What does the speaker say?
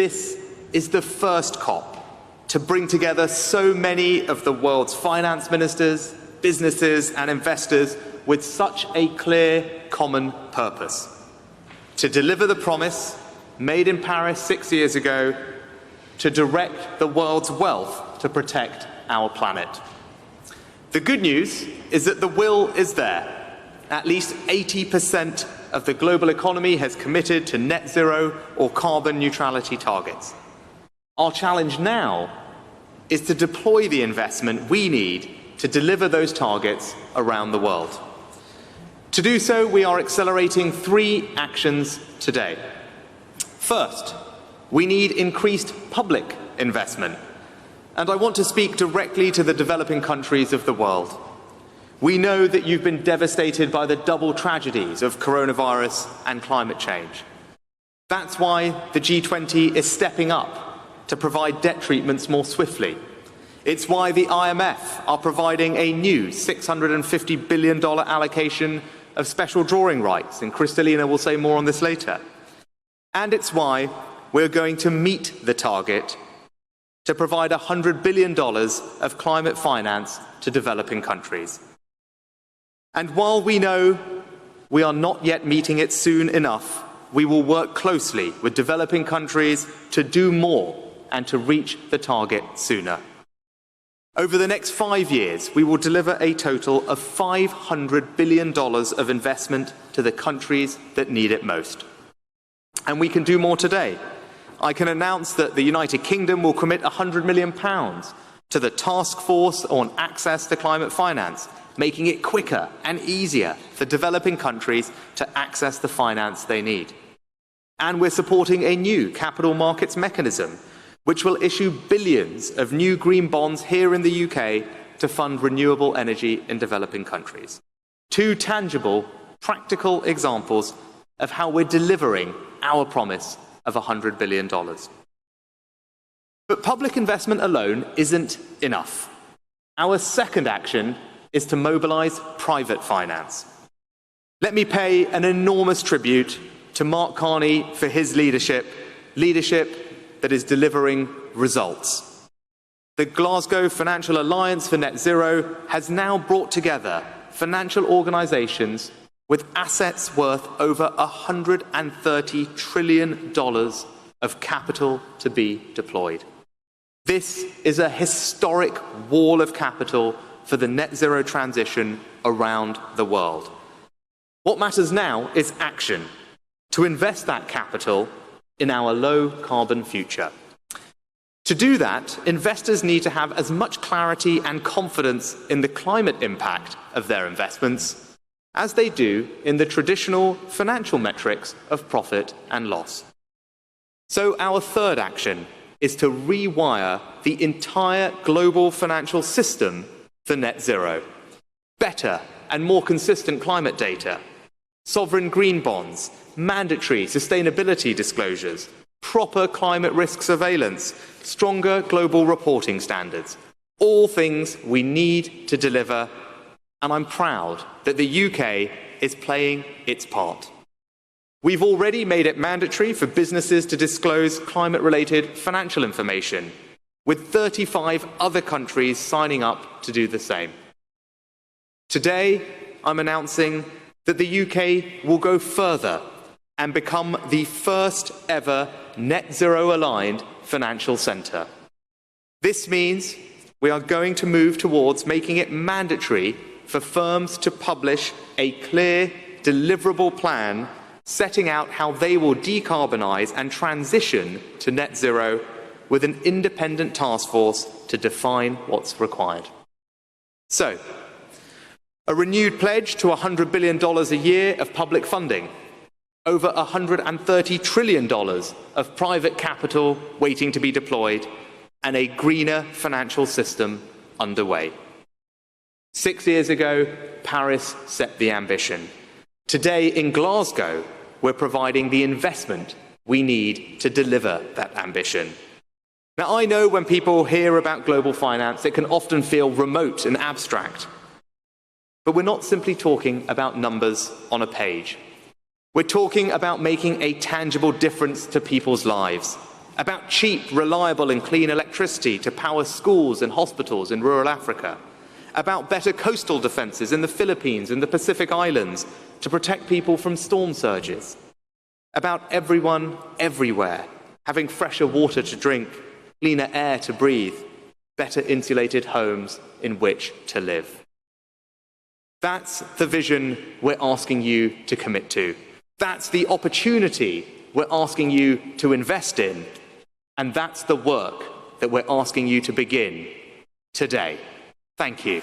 this is the first COP to bring together so many of the world's finance ministers, businesses and investors with such a clear common purpose: to deliver the promise made in Paris 6 years ago to direct the world's wealth to protect our planet. The good news is that the will is there. At least 80% of the global economy has committed to net zero or carbon neutrality targets. Our challenge now is to deploy the investment we need to deliver those targets around the world. To do so, we are accelerating 3 actions today. First, we need increased public investment. And I want to speak directly to the developing countries of the world. We know that you've been devastated by the double tragedies of coronavirus and climate change. That's why the G20 is stepping up to provide debt treatments more swiftly. It's why the IMF are providing a new $650 billion allocation of special drawing rights, and Kristalina will say more on this later. And it's why we're going to meet the target to provide $100 billion of climate finance to developing countries. And while we know we are not yet meeting it soon enough, we will work closely with developing countries to do more and to reach the target sooner. Over the next 5 years, we will deliver a total of $500 billion of investment to the countries that need it most. And we can do more today. I can announce that the United Kingdom will commit £100 million to the task force on access to climate finance, making it quicker and easier for developing countries to access the finance they need. And we're supporting a new capital markets mechanism, which will issue billions of new green bonds here in the UK to fund renewable energy in developing countries. 2 tangible, practical examples of how we're delivering our promise of $100 billion. But public investment alone isn't enough. Our second action is to mobilize private finance. Let me pay an enormous tribute to Mark Carney for his leadership that is delivering results. The Glasgow Financial Alliance for Net Zero has now brought together financial organizations with assets worth over $130 trillion of capital to be deployed. This is a historic wall of capital for the net zero transition around the world. What matters now is action, to invest that capital in our low-carbon future. To do that, investors need to have as much clarity and confidence in the climate impact of their investments as they do in the traditional financial metrics of profit and loss. So our third action is to rewire the entire global financial system for net zero. Better and more consistent climate data, sovereign green bonds, mandatory sustainability disclosures, proper climate risk surveillance, stronger global reporting standards. All things we need to deliver, and I'm proud that the UK is playing its part. We've already made it mandatory for businesses to disclose climate-related financial information, with 35 other countries signing up to do the same. Today, I'm announcing that the UK will go further and become the first ever net zero aligned financial centre. This means we are going to move towards making it mandatory for firms to publish a clear, deliverable plan setting out how they will decarbonise and transition to net zero, with an independent task force to define what's required. So, a renewed pledge to $100 billion a year of public funding, over $130 trillion of private capital waiting to be deployed, and a greener financial system underway. 6 years ago, Paris set the ambition. Today in Glasgow, we're providing the investment we need to deliver that ambition. Now, I know when people hear about global finance, it can often feel remote and abstract. But we're not simply talking about numbers on a page. We're talking about making a tangible difference to people's lives about cheap, reliable and clean electricity to power schools and hospitals in rural Africa, about better coastal defences in the Philippines and the Pacific Islands to protect people from storm surges, about everyone, everywhere, having fresher water to drink, cleaner air to breathe, better insulated homes in which to live. That's the vision we're asking you to commit to. That's the opportunity we're asking you to invest in. And that's the work that we're asking you to begin today. Thank you.